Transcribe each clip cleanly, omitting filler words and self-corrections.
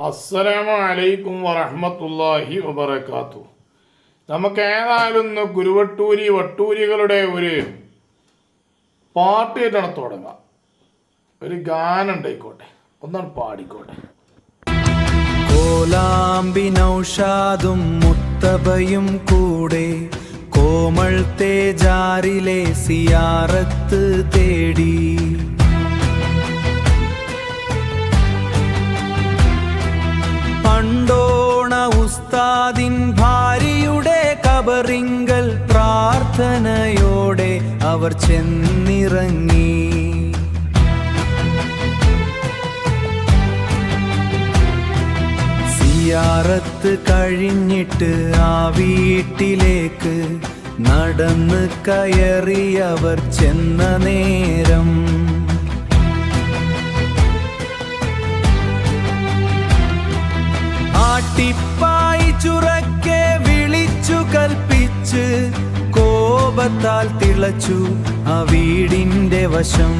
അസ്സലാമു അലൈക്കും വറഹ്മത്തുള്ളാഹി വബറകാതുഹു. നമുക്ക് ഏതായാലും ഇന്ന് വട്ടൂരികളുടെ ഒരു പാട്ട് കേട്ടാണ് തുടങ്ങാം. ഒരു ഗാനം ഉണ്ടായിക്കോട്ടെ, ഒന്നാണ് പാടിക്കോട്ടെ. കോലാമ്പി നൗഷാദും മുത്തബയും കൂടെ കോമൾ തേജാറിലെ സിയാറത്ത് തേടി പണ്ടോണ ഉസ്താദിൻ ഭാര്യയുടെ കബറിങ്കൽ പ്രാർത്ഥനയോടെ അവർ ചെന്നിറങ്ങി. സിയാറത്ത് കഴിഞ്ഞിട്ട് ആ വീട്ടിലേക്ക് നടന്ന് കയറിയവർ ചെന്ന നേരം ആട്ടിപ്പായി ചുറക്കെ വിളിച്ചു കൽപ്പിച്ച് കോപത്താൽ തിളച്ചു ആ വീടിന്റെ വശം.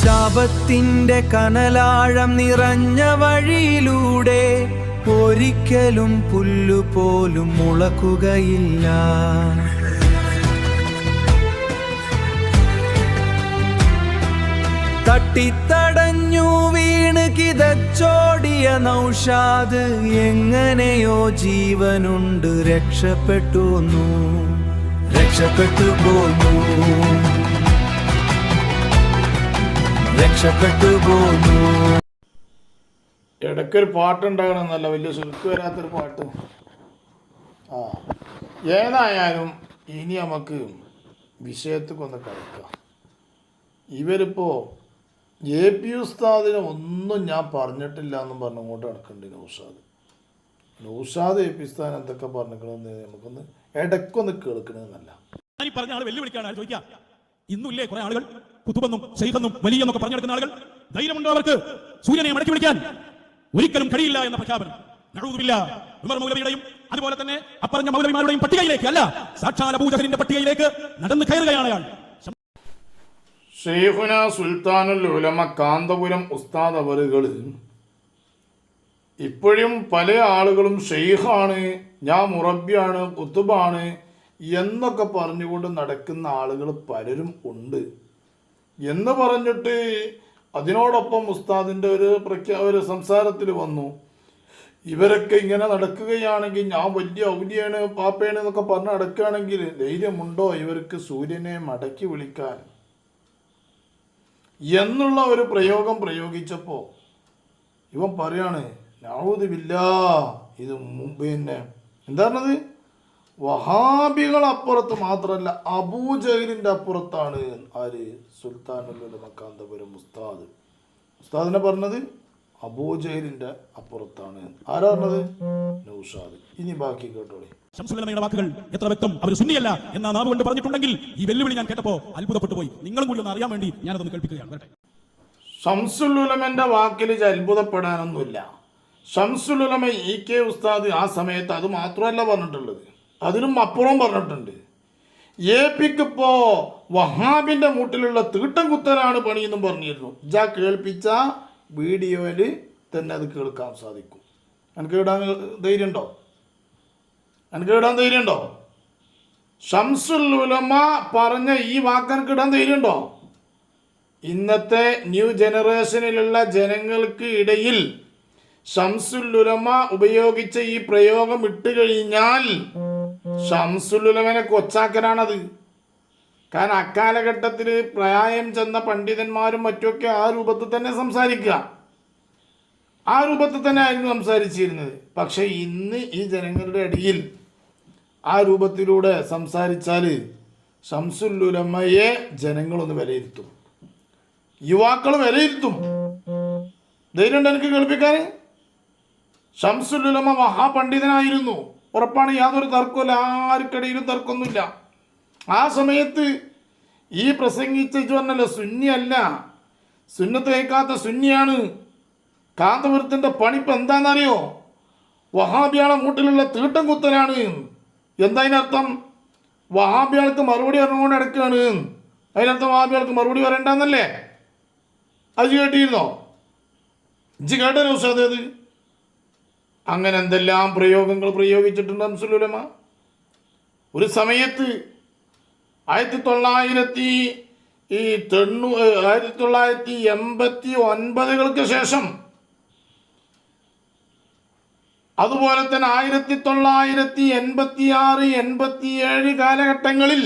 ശാപത്തിന്റെ കനലാഴം നിറഞ്ഞ വഴിയിലൂടെ ഒരിക്കലും പുല്ലുപോലും മുളക്കുകയില്ല. തട്ടിത്തടഞ്ഞു വീണ് കിതച്ചോടിയ നൗഷാദ് എങ്ങനെയോ ജീവനുണ്ട് രക്ഷപ്പെട്ടു പോന്നു. ഇടയ്ക്കൊരു പാട്ടുണ്ടാകണം, നല്ല വലിയ സുൽക്ക് വരാത്തൊരു പാട്ട്. ഏതായാലും ഇനി നമുക്ക് വിഷയത്തേക്കൊന്ന് കളിക്കാം. ഇവരിപ്പോൾ AP ഉസ്താദിനെ ഒന്നും ഞാൻ പറഞ്ഞിട്ടില്ല എന്നും പറഞ്ഞ് അങ്ങോട്ട് നടക്കുന്നുണ്ട്. നൗഷാദ് AP ഉസ്താദ് എന്തൊക്കെ പറഞ്ഞിക്കണമെന്ന് നമുക്കൊന്ന് ഇടയ്ക്കൊന്ന് കേൾക്കണമെന്നല്ല. പറഞ്ഞ ആൾ വെല്ലുവിളിക്കാണ് ചോദിക്കാം. ഇന്നുമില്ലേ കുറെ ആളുകൾ കുത്തുബെന്നും ശൈഖെന്നും വലിയെന്നൊക്കെ പറഞ്ഞെടുക്കുന്ന ആളുകൾ, ധൈര്യമുണ്ടോ അവർക്ക് സൂര്യനെ മടക്കി വിളിക്കാൻ? ഒരിക്കലും കഴിയില്ല എന്ന പ്രഖ്യാപനം നഊദുബില്ലാ ഉമർ മൗലവിയുടെയും അതുപോലെ തന്നെ അപ്പറഞ്ഞ മൗലവിമാരുടെയും പട്ടികയിലേക്ക് അല്ല, സാക്ഷാൽ അബൂജഹലിന്റെ പട്ടികയിലേക്ക് നടന്നു കയറുകയാണ് അയാൾ. ശൈഖുനാ സുൽത്താനുൽ ഉലമ കാന്തപുരം ഉസ്താദ് അവറുകൾ ഇപ്പോഴും പല ആളുകളും ഷെയ്ഖാണ്, ഞാൻ മുറബിയാണ്, കുത്തുബാണ് എന്നൊക്കെ പറഞ്ഞുകൊണ്ട് നടക്കുന്ന ആളുകൾ പലരും ഉണ്ട് എന്ന് പറഞ്ഞിട്ട് അതിനോടൊപ്പം ഉസ്താദിൻ്റെ ഒരു സംസാരത്തിൽ വന്നു, ഇവരൊക്കെ ഇങ്ങനെ നടക്കുകയാണെങ്കിൽ ഞാൻ വലിയ ഔലിയാണ് പാപ്പയാണ് എന്നൊക്കെ പറഞ്ഞ് നടക്കുകയാണെങ്കിൽ ധൈര്യമുണ്ടോ ഇവർക്ക് സൂര്യനെ മടക്കി വിളിക്കാൻ എന്നുള്ള ഒരു പ്രയോഗം പ്രയോഗിച്ചപ്പോൾ ഇവൻ പറയാണ്, നഊദു ബില്ലാ, ഇത് പിന്നെ എന്താ പറഞ്ഞത്, വഹാബികൾ അപ്പുറത്ത് മാത്രമല്ല അബൂജഹലിന്റെ അപ്പുറത്താണ് ആര്, സുൽത്താനുൽ ഉലമ കാന്തപുരം ഉസ്താദിനെ പറഞ്ഞത് അബൂജഹലിന്റെ അപ്പുറത്താണ്. ആരാ പറഞ്ഞത്? നൗഷാദ്. ഇനി ബാക്കി കേട്ടോളെ. ശംസുലുലമയുടെ വാക്കുകൾ എത്ര വ്യക്തം, അവർ സുന്നിയല്ല എന്ന നാവ് കൊണ്ട് പറഞ്ഞിട്ടുണ്ടെങ്കിൽ ഈ വെല്ലുവിളി ഞാൻ കേട്ടപ്പോൾ അത്ഭുതപ്പെട്ടു പോയി. നിങ്ങളും കൂടി ഒന്ന് അറിയാൻ വേണ്ടി ഞാനതൊന്ന് കേൾപ്പിക്കുകയാണ്. ശംസുൽ ഉലമന്റെ വാക്കിൽ അത്ഭുതപ്പെടാനൊന്നുമില്ല. ശംസുൽ ഉലമ EK ഉസ്താദ് ആ സമയത്ത് അത് മാത്രമല്ല പറഞ്ഞിട്ടുള്ളത്, അതിനും അപ്പുറം പറഞ്ഞിട്ടുണ്ട്. APക്കിപ്പോൾ വഹാബിന്റെ മൂട്ടിലുള്ള തീട്ടം കുത്തലാണ് പണിയെന്നും പറഞ്ഞിരുന്നു. കേൾപ്പിച്ച വീഡിയോയിൽ തന്നെ അത് കേൾക്കാൻ സാധിക്കും. എനിക്ക് ഇടാൻ ധൈര്യമുണ്ടോ? ശംസുൽ ഉലമ പറഞ്ഞ ഈ വാക്ക് എനിക്ക് ഇടാൻ ധൈര്യമുണ്ടോ? ഇന്നത്തെ ന്യൂ ജനറേഷനിലുള്ള ജനങ്ങൾക്ക് ഇടയിൽ ശംസുൽ ഉലമ ഉപയോഗിച്ച ഈ പ്രയോഗം ഇട്ട് കഴിഞ്ഞാൽ ശംസുൽ ഉലമനെ കൊച്ചാക്കനാണത്. കാരണം അക്കാലഘട്ടത്തിൽ പ്രായം ചെന്ന പണ്ഡിതന്മാരും മറ്റുമൊക്കെ ആ രൂപത്തിൽ തന്നെ സംസാരിക്കുക, ആ രൂപത്തിൽ തന്നെ ആയിരുന്നു സംസാരിച്ചിരുന്നത്. പക്ഷെ ഇന്ന് ഈ ജനങ്ങളുടെ ഇടയിൽ ആ രൂപത്തിലൂടെ സംസാരിച്ചാൽ ശംസുൽ ഉലമയെ ജനങ്ങളൊന്ന് വിലയിരുത്തും. യുവാക്കൾ വിലയിരുത്തും. ധൈര്യമുണ്ട് എനിക്ക് കേൾപ്പിക്കാൻ? ശംസുൽ ഉലമ മഹാപണ്ഡിതനായിരുന്നു, ഉറപ്പാണ്, യാതൊരു തർക്കമില്ല, ആർക്കിടയിലും തർക്കമൊന്നുമില്ല. ആ സമയത്ത് ഈ പ്രസംഗിച്ച ഇത് പറഞ്ഞല്ലോ, സുന്നിയല്ല, സുന്നത്ത് കേൾക്കാത്ത സുന്നിയാണ്. കാന്തപുരത്തിൻ്റെ പണിപ്പ് എന്താണെന്നറിയോ? വഹാബിയാളെ മൂട്ടിലുള്ള തീട്ടം കുത്തലാണ്. എന്താ അതിനർത്ഥം? വഹാബിയാൾക്ക് മറുപടി പറഞ്ഞുകൊണ്ട് നടക്കുകയാണ്. അതിനർത്ഥം വഹാബിയാൾക്ക് മറുപടി പറയണ്ടെന്നല്ലേ? അത് കേട്ടിരുന്നോ? ഇജ്ജ് കേട്ടല്ലോ ഉസ്താദ്? അത് അങ്ങനെ എന്തെല്ലാം പ്രയോഗങ്ങൾ പ്രയോഗിച്ചിട്ടുണ്ട് ശംസുൽ ഉലമ. ഒരു സമയത്ത് 1989 ശേഷം, അതുപോലെ തന്നെ 1986, 87 കാലഘട്ടങ്ങളിൽ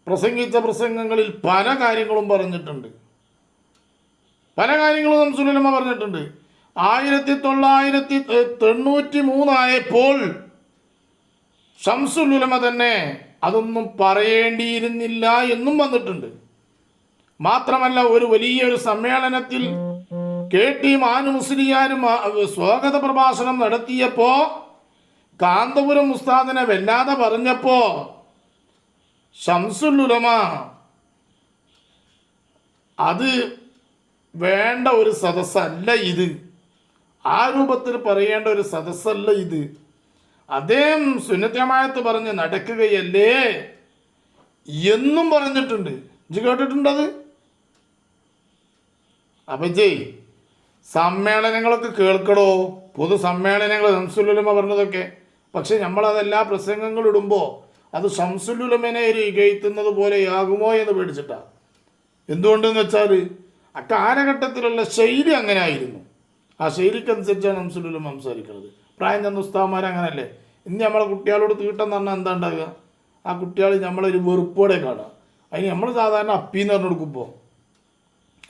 പ്രസംഗിച്ച പ്രസംഗങ്ങളിൽ പല കാര്യങ്ങളും പറഞ്ഞിട്ടുണ്ട്. പല കാര്യങ്ങളും ശംസുൽ ഉലമ പറഞ്ഞിട്ടുണ്ട്. 1993 ആയപ്പോൾ ശംസുൽ ഉലമ തന്നെ അതൊന്നും പറയേണ്ടിയിരുന്നില്ല എന്നും വന്നിട്ടുണ്ട്. മാത്രമല്ല, ഒരു വലിയൊരു സമ്മേളനത്തിൽ KT മാനു മുസ്ലിയാരും സ്വാഗത പ്രഭാഷണം നടത്തിയപ്പോ കാന്തപുരം ഉസ്താദിനെ വല്ലാതെ പറഞ്ഞപ്പോ ശംസുൽ ഉലമ അത് വേണ്ട ഒരു സദസ്സല്ല ഇത്, ആ രൂപത്തിൽ പറയേണ്ട ഒരു സദസ്സല്ല ഇത്, അദ്ദേഹം സുന്നത്ത് ജമാഅത്ത് പറഞ്ഞ് നടക്കുകയല്ലേ എന്നും പറഞ്ഞിട്ടുണ്ട്. ഇജ്ജ് കേട്ടിട്ടുണ്ടത്? അപ്പം സമ്മേളനങ്ങളൊക്കെ കേൾക്കടോ, പൊതു സമ്മേളനങ്ങൾ ശംസുൽ ഉലമ പറഞ്ഞതൊക്കെ. പക്ഷെ നമ്മളതെല്ലാ പ്രസംഗങ്ങൾ ഇടുമ്പോൾ അത് ശംസുൽ ഉലമനെ ഇകഴ്ത്തുന്നത് പോലെയാകുമോ എന്ന് പേടിച്ചിട്ടാണ്. എന്തുകൊണ്ടെന്ന് വെച്ചാൽ ആ കാലഘട്ടത്തിലുള്ള ശൈലി അങ്ങനെ ആയിരുന്നു. ആ ശൈലിക്കനുസരിച്ചാണ് ശംസുൽ ഉലമ സംസാരിക്കുന്നത്. പ്രായം ചെന്ന ഉസ്താദന്മാർ അങ്ങനല്ലേ. ഇന്ന് നമ്മളെ കുട്ടികളോട് തീട്ടം എന്ന് പറഞ്ഞാൽ എന്താ ഉണ്ടാകുക? ആ കുട്ടികൾ നമ്മളൊരു വെറുപ്പോടെ കാണുക. അതിന് നമ്മൾ സാധാരണ അപ്പീന്ന് പറഞ്ഞു കൊടുക്കുമ്പോൾ,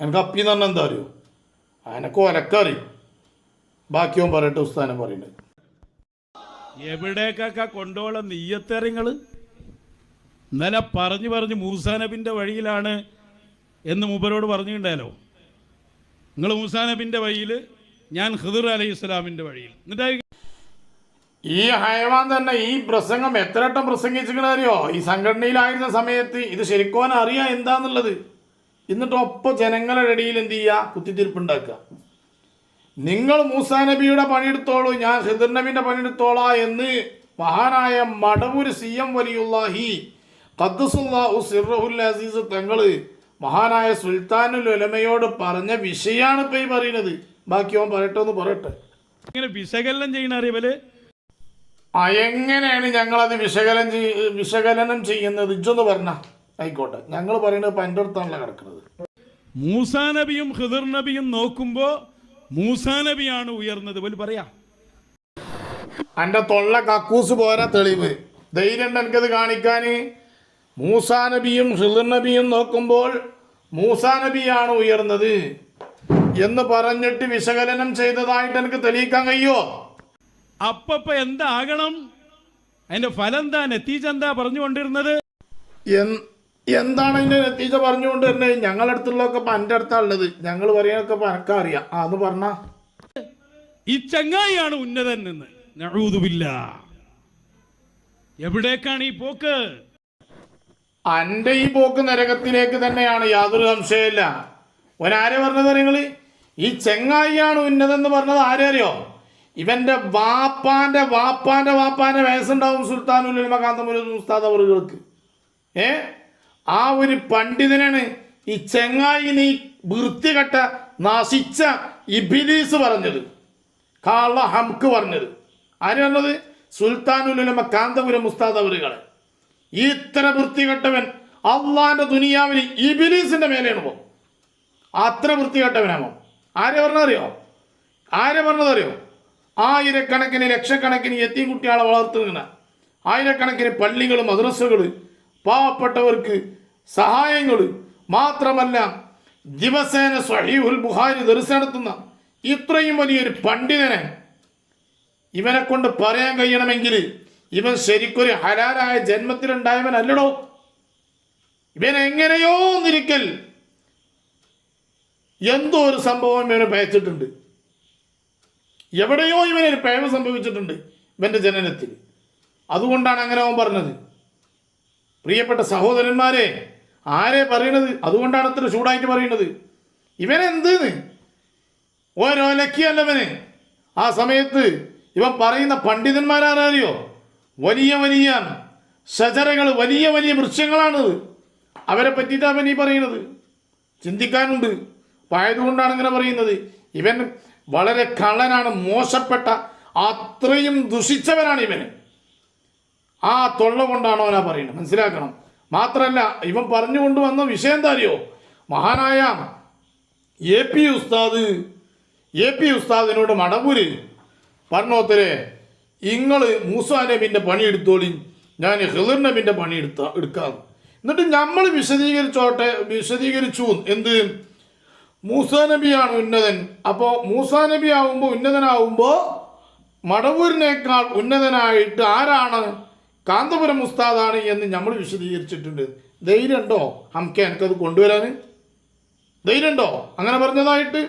എനിക്ക് അപ്പീന്ന് പറഞ്ഞാൽ എന്താ അറിയോ? അതിനൊക്കെ ഒലക്കറിയും. ബാക്കിയോ പറയട്ടെ ഉസ്താദനെ പറയുന്നത്. എവിടേക്കൊക്കെ കൊണ്ടോള നെയ്യത്തറിങ്ങൾ ഇന്നലെ പറഞ്ഞു മൂസാ നബിൻ്റെ വഴിയിലാണ് എന്ന് മൂപ്പരോട് പറഞ്ഞിട്ടുണ്ടായാലോ. നിങ്ങൾ മൂസാ നബിൻ്റെ വഴിയിൽ, ഞാൻ ഖിദർ അലൈഹി ഇസ്ലാമിൻ്റെ വഴിയിൽ. എന്നിട്ട് ഈ ഹൈവാൻ തന്നെ ഈ പ്രസംഗം എത്ര വട്ടം പ്രസംഗിച്ചിരിക്കണറിയോ? ഈ സംഘടനയിലായിരുന്ന സമയത്ത് ഇത് ശരിക്കും അറിയാം എന്താന്നുള്ളത്. എന്നിട്ട് ഒപ്പം ജനങ്ങളുടെ ഇടയിൽ എന്ത് ചെയ്യുക? കുത്തിത്തിരിപ്പുണ്ടാക്കുക. നിങ്ങൾ മൂസാ നബിയുടെ പണിയെടുത്തോളൂ, ഞാൻ ഖിദർ നബിൻ്റെ പണിയെടുത്തോളാ എന്ന് മഹാനായ മടവൂർ CM വലിയുല്ലാഹി ഖദ്ദസുല്ലാഹു സിർറഹുൽ അസീസ് തങ്ങൾ മഹാനായ സുൽത്താനുൽ ഉലമയോട് പറഞ്ഞ വിഷയമാണ് ഇപ്പം ഈ പറയുന്നത്. ബാക്കി ഓൻ പറയട്ടെ, ഒന്ന് പറയട്ടെ. ഇങ്ങനെ വിശകലനം ചെയ്യണ അറിയവല് എങ്ങനെയാണ് ഞങ്ങളത് വിശകലനം ചെയ്യുന്നത്? ഇജ്ജൊന്ന് പറഞ്ഞ ആയിക്കോട്ടെ. ഞങ്ങൾ പറയുന്നത് ഇപ്പം എൻ്റെ അടുത്താണല്ലോ കിടക്കുന്നത്. മൂസാ നബിയും ഖിദർ നബിയും നോക്കുമ്പോ മൂസാ നബിയാണ് ഉയർന്നത് പോലും പറയാ. എൻ്റെ തൊള്ള കക്കൂസ് പോരാ തെളിവ്. ധൈര്യം ഉണ്ട് എനിക്കത് കാണിക്കാൻ. മൂസാ നബിയും ഖിദർ നബിയും നോക്കുമ്പോൾ മൂസാ നബിയാണ് ഉയർന്നത് എന്ന് പറഞ്ഞിട്ട് വിശകലനം ചെയ്തതായിട്ട് എനിക്ക് തെളിയിക്കാൻ കഴിയുമോ? അപ്പ എന്താകണം? അതിന്റെ ഫലം എന്താ, നെത്തീജ എന്താ പറഞ്ഞുകൊണ്ടിരുന്നത്? എന്താണ് അതിന്റെ നെത്തീജ പറഞ്ഞുകൊണ്ടിരുന്നത്? ഞങ്ങളുടെ അടുത്തുള്ളതൊക്കെ ഇപ്പം എൻ്റെ അടുത്താണുള്ളത്. ഞങ്ങൾ പറയാനൊക്കെ ഇപ്പം എനിക്കറിയാം. അത് പറഞ്ഞ ഈ ചങ്ങായിയാണ് ഉന്നതൻ എന്ന്. നഊദു ബില്ലാഹ്. എവിടേക്കാണ് ഈ പോക്ക്? എൻ്റെ ഈ പോക്ക് നരകത്തിലേക്ക് തന്നെയാണ്, യാതൊരു സംശയമില്ല. ഒരാരെ പറഞ്ഞത് നിങ്ങൾ? ഈ ചെങ്ങായിയാണ് ഉന്നതെന്ന് പറഞ്ഞത് ആരറിയോ? ഇവന്റെ വാപ്പാന്റെ വയസ്സുണ്ടാവും സുൽത്താനുൽ ഉലമ കാന്തപുരം ഉസ്താദ് അവറുകൾക്ക്. ആ ഒരു പണ്ഡിതനാണ് ഈ ചെങ്ങായി നീ വൃത്തികെട്ട നശിച്ച ഇബ്ലീസ് പറഞ്ഞത്, കാള ഹംക്ക് പറഞ്ഞത്. ആര് പറഞ്ഞത്? സുൽത്താനുൽ ഉലമ കാന്തപുരം ഉസ്താദ് അവറുകളെ. ഇത്ര വൃത്തികെട്ടവൻ അള്ളാന്റെ ദുനിയാവിൽ ഇബ്ലീസിന്റെ മേലെയാണ് പോകും. അത്ര വൃത്തികെട്ടവനാമോ? ആരെ പറഞ്ഞറിയോ? ആയിരക്കണക്കിന് ലക്ഷക്കണക്കിന് യതീം കുട്ടികളെ വളർത്തുന്ന, ആയിരക്കണക്കിന് പള്ളികൾ, മദ്രസകൾ, പാവപ്പെട്ടവർക്ക് സഹായങ്ങൾ, മാത്രമല്ല ദിവസേന സ്വഹീഹുൽ ബുഖാരി ദർസ് നടത്തുന്ന ഇത്രയും വലിയൊരു പണ്ഡിതനെ ഇവനെ കൊണ്ട് പറയാൻ കഴിയണമെങ്കിൽ ഇവൻ ശരിക്കൊരു ഹലാലായ ജന്മത്തിലുണ്ടായവനല്ലടോ. ഇവൻ എങ്ങനെയോ ഒന്നിരിക്കൽ എന്തോ ഒരു സംഭവം ഇവനെ പയച്ചിട്ടുണ്ട്, എവിടെയോ ഇവനൊരു പിഴവ് സംഭവിച്ചിട്ടുണ്ട് ഇവൻ്റെ ജനനത്തിൽ. അതുകൊണ്ടാണ് അങ്ങനെ അവൻ പറഞ്ഞത്. പ്രിയപ്പെട്ട സഹോദരന്മാരെ, ആരെ പറയണത്? അതുകൊണ്ടാണ് അത്ര ചൂടായിട്ട് പറയുന്നത്. ഇവനെന്തെന്ന് ഓരോലക്കിയല്ലവന്. ആ സമയത്ത് ഇവൻ പറയുന്ന പണ്ഡിതന്മാരാരറിയോ? വലിയ വലിയ ഷജറകൾ, വലിയ വലിയ വൃക്ഷങ്ങളാണത്. അവരെ പറ്റിയിട്ട് അവൻ ഈ പറയുന്നത്. ചിന്തിക്കാനുണ്ട്. അപ്പം ആയതുകൊണ്ടാണ് ഇങ്ങനെ പറയുന്നത്. ഇവൻ വളരെ കള്ളനാണ്, മോശപ്പെട്ട, അത്രയും ദുഷിച്ചവനാണ് ഇവന്. ആ തൊള്ള കൊണ്ടാണ് അവനാ പറയുന്നത്, മനസ്സിലാക്കണം. മാത്രമല്ല ഇവൻ പറഞ്ഞു കൊണ്ടുവന്ന വിഷയം എന്താ അറിയോ? മഹാനായ എ പി ഉസ്താദിനോട് മടവൂര് പറഞ്ഞോത്തരെ, നിങ്ങൾ മൂസാ നബിൻ്റെ പണിയെടുത്തോളി, ഞാൻ ഖിളിർ നബിൻ്റെ പണി എടുക്കാം. എന്നിട്ട് നമ്മൾ വിശദീകരിച്ചു എന്ത്? മൂസാ നബിയാണ് ഉന്നതൻ. അപ്പോൾ മൂസാ നബി ആവുമ്പോൾ, ഉന്നതനാവുമ്പോൾ മടവൂരിനേക്കാൾ ഉന്നതനായിട്ട് ആരാണ്? കാന്തപുരം ഉസ്താദാണ് എന്ന് നമ്മൾ വിശദീകരിച്ചിട്ടുണ്ട്. ധൈര്യമുണ്ടോ ഹംക്കെ എനിക്കത് കൊണ്ടുവരാൻ? ധൈര്യമുണ്ടോ അങ്ങനെ പറഞ്ഞതായിട്ട്?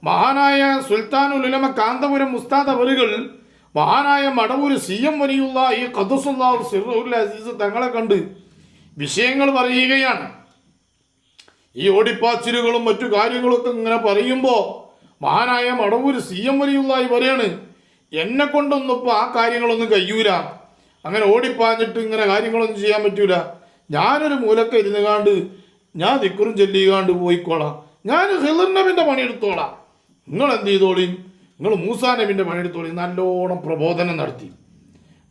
മഹാനായ സുൽത്താനുൽ ഉലമ കാന്തപുരം ഉസ്താദ് അവറുകൾ മഹാനായ മടവൂർ CM വലിയുള്ള ഈ ഖദ്ദസുല്ലാഹു സിർറുൽ അസീസ് തങ്ങളെ കണ്ട് വിഷയങ്ങൾ പറയുകയാണ്. ഈ ഓടിപ്പാച്ചിലുകളും മറ്റു കാര്യങ്ങളൊക്കെ ഇങ്ങനെ പറയുമ്പോൾ മഹാനായ മടവൂർ CM വലിയുള്ള പറയാണ്, എന്നെ കൊണ്ടൊന്നും ഇപ്പോൾ ആ കാര്യങ്ങളൊന്നും കഴിയൂല, അങ്ങനെ ഓടിപ്പാഞ്ഞിട്ട് ഇങ്ങനെ കാര്യങ്ങളൊന്നും ചെയ്യാൻ പറ്റൂല. ഞാനൊരു മൂലക്ക ഇരുന്ന് കാണ്ട് ഞാൻ ദിക്റും ചൊല്ലിക്കാണ്ട് പോയിക്കോളാം, ഞാൻ ഖിളിർ നബിൻ്റെ പണിയെടുത്തോളാം, നിങ്ങൾ എന്ത് ചെയ്തോളി, നിങ്ങൾ മൂസാ നബിൻ്റെ പണിയെടുത്തോളി. നല്ലോണം പ്രബോധനം നടത്തി,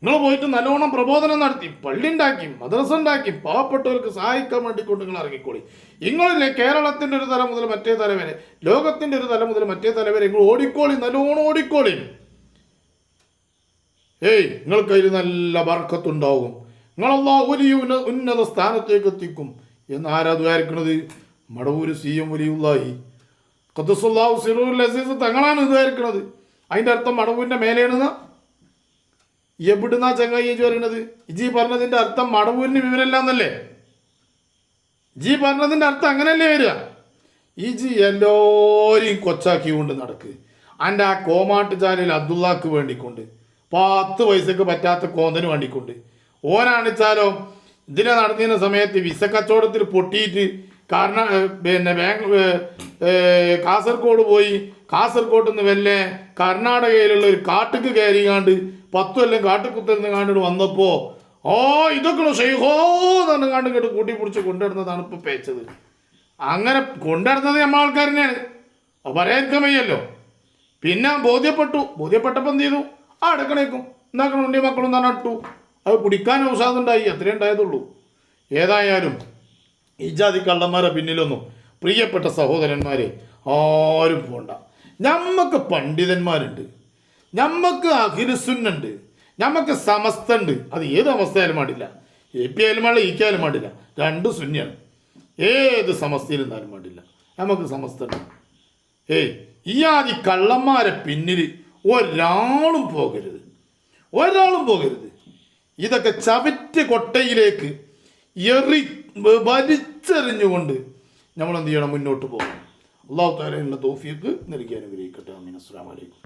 നിങ്ങൾ പോയിട്ട് നല്ലോണം പ്രബോധനം നടത്തി, പള്ളി ഉണ്ടാക്കി, മദ്രസ ഉണ്ടാക്കി, പാവപ്പെട്ടവർക്ക് സഹായിക്കാൻ വേണ്ടിക്കൊണ്ട് നിങ്ങൾ ഇറങ്ങിക്കോളി. നിങ്ങളില്ലേ കേരളത്തിൻ്റെ ഒരു തല മുതൽ മറ്റേ തല വരെ, ലോകത്തിൻ്റെ ഒരു തല മുതൽ മറ്റേ തല വരെ നിങ്ങൾ ഓടിക്കോളി, നല്ലോണം ഓടിക്കോളി. നിങ്ങൾക്ക് അതിൽ നല്ല ബർക്കത്തുണ്ടാവും, നിങ്ങളല്ലാഹു വലിയ ഉന്നത സ്ഥാനത്തേക്ക് എത്തിക്കും എന്ന് ആരാ വിചാരിക്കണത്? മടവൂര് CM വലിയുള്ളാഹി ഖദ്ദസുല്ലാഹു സിർറുൽ അസീസ് തങ്ങളാണ് വിചാരിക്കണത്. അതിൻ്റെ അർത്ഥം മടവൂരിൻ്റെ മേലെയാണെന്നാ? എവിടുന്നാ ചങ്ങായി പറയുന്നത്? ഇജി പറഞ്ഞതിൻ്റെ അർത്ഥം മടവൂരിന് വിവരമില്ല എന്നല്ലേ? ജി പറഞ്ഞതിൻ്റെ അർത്ഥം അങ്ങനെയല്ലേ വരിക? ഇജി എല്ലാവരെയും കൊച്ചാക്കി കൊണ്ട് നടക്ക്. എൻ്റെ ആ കോമാട്ടുചാലിൽ അബ്ദുള്ളാക്ക് വേണ്ടിക്കൊണ്ട് 10 പൈസക്ക് പറ്റാത്ത കോന്തന് വേണ്ടിക്കൊണ്ട് ഓനാണിച്ചാലോ ഇതിനെ നടത്തുന്ന സമയത്ത് വിസ കച്ചവടത്തിൽ പൊട്ടിയിട്ട് കാസർഗോഡ് പോയി, കാസർഗോഡ് നിന്ന് വല്ലേ കർണാടകയിലുള്ള ഒരു കാട്ടുക്ക് കയറിയാണ്ട് 10 കൊല്ലം കാട്ടുകുത്തിരുന്ന് കാണ്ടിട്ട് വന്നപ്പോൾ ഇതൊക്കെ ഷെയ്ഹോ എന്ന് കാണ്ട് ഇങ്ങോട്ട് കൂട്ടി പിടിച്ച് കൊണ്ടുവരുന്നതാണ് ഇപ്പോൾ പേച്ചത്. അങ്ങനെ കൊണ്ടുവരുന്നത് നമ്മൾ ആൾക്കാർ തന്നെയാണ്, പറയാതിരിക്കാൻ വയ്യല്ലോ. പിന്നെ ബോധ്യപ്പെട്ടപ്പോൾ എന്ത് ചെയ്തു? അടുക്കളേക്കും എന്നാക്കണം ഉണ്ടി മക്കളും തന്നെ ഇട്ടു. അത് കുടിക്കാൻ ഔഷാദുണ്ടായി, അത്രേ ഉണ്ടായതുള്ളൂ. ഏതായാലും ഈ ജാതി കള്ളന്മാരെ പിന്നിലൊന്നും പ്രിയപ്പെട്ട സഹോദരന്മാരെ ആരും പോണ്ട. ഞമ്മക്ക് പണ്ഡിതന്മാരുണ്ട്, ഞമ്മക്ക് അഖിലുസുന്നുണ്ട്, ഞമ്മക്ക് സമസ്തുണ്ട്. അത് ഏത് അവസ്ഥയാലും പാടില്ല. AP ആയാലും പാടില്ല, EK ആയാലും പാടില്ല, 2 സുന്നിയാണ്. ഏത് സമസ്തയിലിരുന്നാലും പാടില്ല, നമുക്ക് സമസ്തുണ്ട്. ഈ ആദി കള്ളന്മാരെ പിന്നിൽ ഒരാളും പോകരുത്. ഇതൊക്കെ ചവിറ്റ് കൊട്ടയിലേക്ക് വലിച്ചെറിഞ്ഞുകൊണ്ട് നമ്മൾ എന്ത് ചെയ്യണം? മുന്നോട്ട് പോകണം. അല്ലാഹു തആല തൗഫീഖ് നൽകി അനുഗ്രഹിക്കട്ടെ. ആമീൻ. അസ്സലാമു അലൈക്കും.